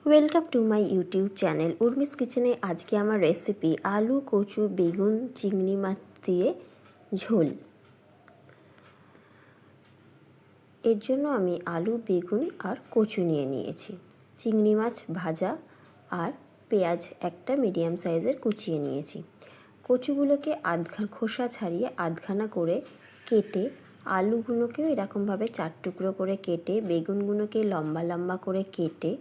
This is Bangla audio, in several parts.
Welcome to my YouTube channel Urmi's কিচেনে। আজকে আমার রেসিপি আলু, কচু, বেগুন, চিংড়ি মাছ দিয়ে ঝোল। এর জন্য আমি আলু, বেগুন আর কচু নিয়ে নিয়েছি। চিংড়ি মাছ ভাজা আর পেঁয়াজ একটা মিডিয়াম সাইজের কুচিয়ে নিয়েছি। কচুগুলোকে খোসা ছাড়িয়ে আধখানা করে কেটে, আলুগুলোকেও এরকমভাবে 4 টুকরো করে কেটে, বেগুনগুলোকে লম্বা লম্বা করে কেটে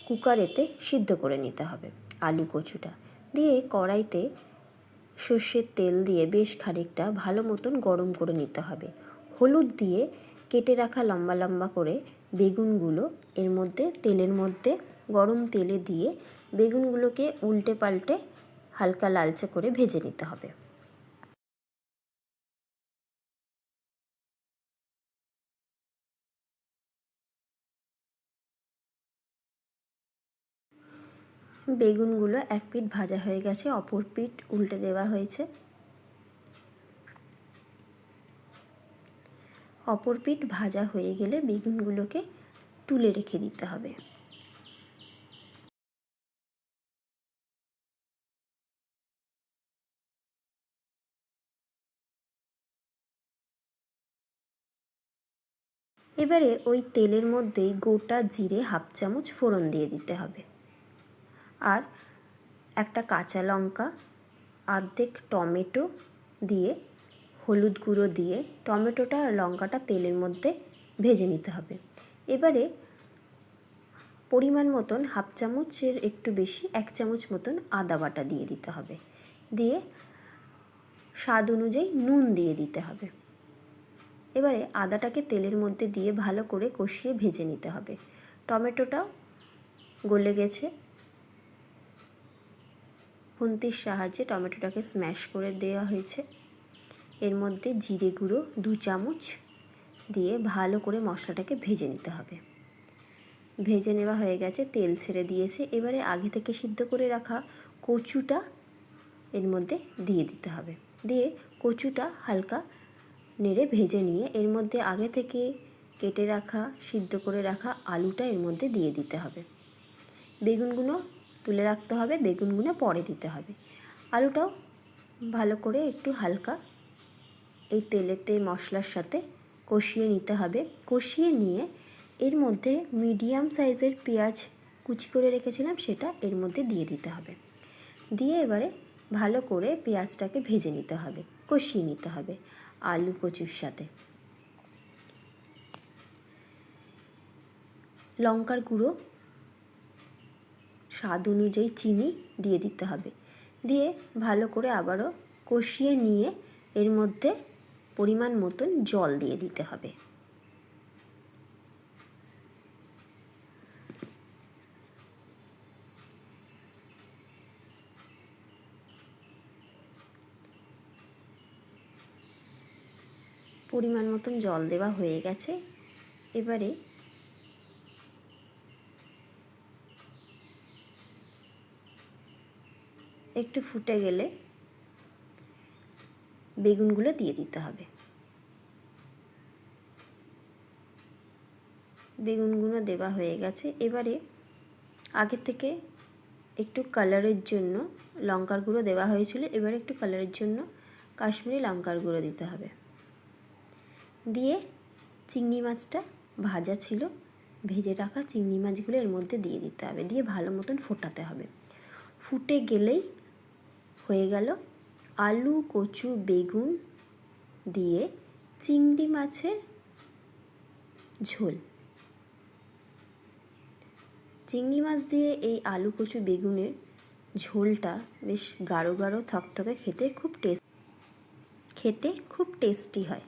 কুকারেতে সিদ্ধ করে নিতে হবে। আলু কচুটা দিয়ে কড়াইতে সর্ষের তেল দিয়ে বেশ খানিকটা ভালো মতন গরম করে নিতে হবে। হলুদ দিয়ে কেটে রাখা লম্বা লম্বা করে বেগুনগুলো এর মধ্যে তেলের মধ্যে গরম তেলে দিয়ে বেগুনগুলোকে উল্টে পাল্টে হালকা লালচে করে ভেজে নিতে হবে। বেগুনগুলো এক পিঠ ভাজা হয়ে গেছে, অপর পিঠ উল্টে দেওয়া হয়েছে। অপর পিঠ ভাজা হয়ে গেলে বেগুনগুলোকে তুলে রেখে দিতে হবে। এবারে ওই তেলের মধ্যেই গোটা জিরে 1/2 চামচ ফোড়ন দিয়ে দিতে হবে, আর একটা কাঁচা লঙ্কা, অর্ধেক টমেটো দিয়ে হলুদ গুঁড়ো দিয়ে টমেটোটা আর লঙ্কাটা তেলের মধ্যে ভেজে নিতে হবে। এবারে পরিমাণ মতন 1/2 চামচের একটু বেশি 1 চামচ মতন আদা বাটা দিয়ে দিতে হবে, দিয়ে স্বাদ অনুযায়ী নুন দিয়ে দিতে হবে। এবারে আদাটাকে তেলের মধ্যে দিয়ে ভালো করে কষিয়ে ভেজে নিতে হবে। টমেটোটাও গলে গেছে, খুন্তির সাহায্যে টমেটোটাকে স্ম্যাশ করে দেওয়া হয়েছে। এর মধ্যে জিরে গুঁড়ো 2 চামচ দিয়ে ভালো করে মশলাটাকে ভেজে নিতে হবে। ভেজে নেওয়া হয়ে গেছে, তেল ছেড়ে দিয়েছে। এবারে আগে থেকে সিদ্ধ করে রাখা কচুটা এর মধ্যে দিয়ে দিতে হবে, দিয়ে কচুটা হালকা নেড়ে ভেজে নিয়ে এর মধ্যে আগে থেকে কেটে রাখা সিদ্ধ করে রাখা আলুটা এর মধ্যে দিয়ে দিতে হবে। বেগুনগুলো তুলে রাখতে হবে, বেগুনগুলো পরে দিতে হবে। আলুটাও ভালো করে একটু হালকা এই তেলেতে মশলার সাথে কষিয়ে নিতে হবে। কষিয়ে নিয়ে এর মধ্যে মিডিয়াম সাইজের পেঁয়াজ কুচি করে রেখেছিলাম সেটা এর মধ্যে দিয়ে দিতে হবে। দিয়ে এবারে ভালো করে পেঁয়াজটাকে ভেজে নিতে হবে, কষিয়ে নিতে হবে আলু কচুর সাথে। লঙ্কার গুঁড়ো, স্বাদ অনুযায়ী চিনি দিয়ে দিতে হবে, দিয়ে ভালো করে আবারও কষিয়ে নিয়ে এর মধ্যে পরিমাণ মতন জল দিয়ে দিতে হবে। পরিমাণ মতন জল দেওয়া হয়ে গেছে। এবারে একটু ফুটে গেলে বেগুনগুলো দিয়ে দিতে হবে। বেগুনগুলো দেওয়া হয়ে গেছে। এবারে আগে থেকে একটু কালারের জন্য লঙ্কার গুঁড়ো দেওয়া হয়েছিল, এবারে একটু কালারের জন্য কাশ্মীরি লঙ্কার গুঁড়ো দিতে হবে। দিয়ে চিংড়ি মাছটা ভাজা ছিল, ভেজে রাখা চিংড়ি মাছগুলো এর মধ্যে দিয়ে দিতে হবে, দিয়ে ভালো মতন ফোটাতে হবে। ফুটে গেলেই হয়ে গেল আলু, কচু, বেগুন দিয়ে চিংড়ি মাছের ঝোল। চিংড়ি মাছ দিয়ে এই আলু, কচু, বেগুনের ঝোলটা বেশ গাঢ় গাঢ় থকথকে, খেতে খুব টেস্টি হয়।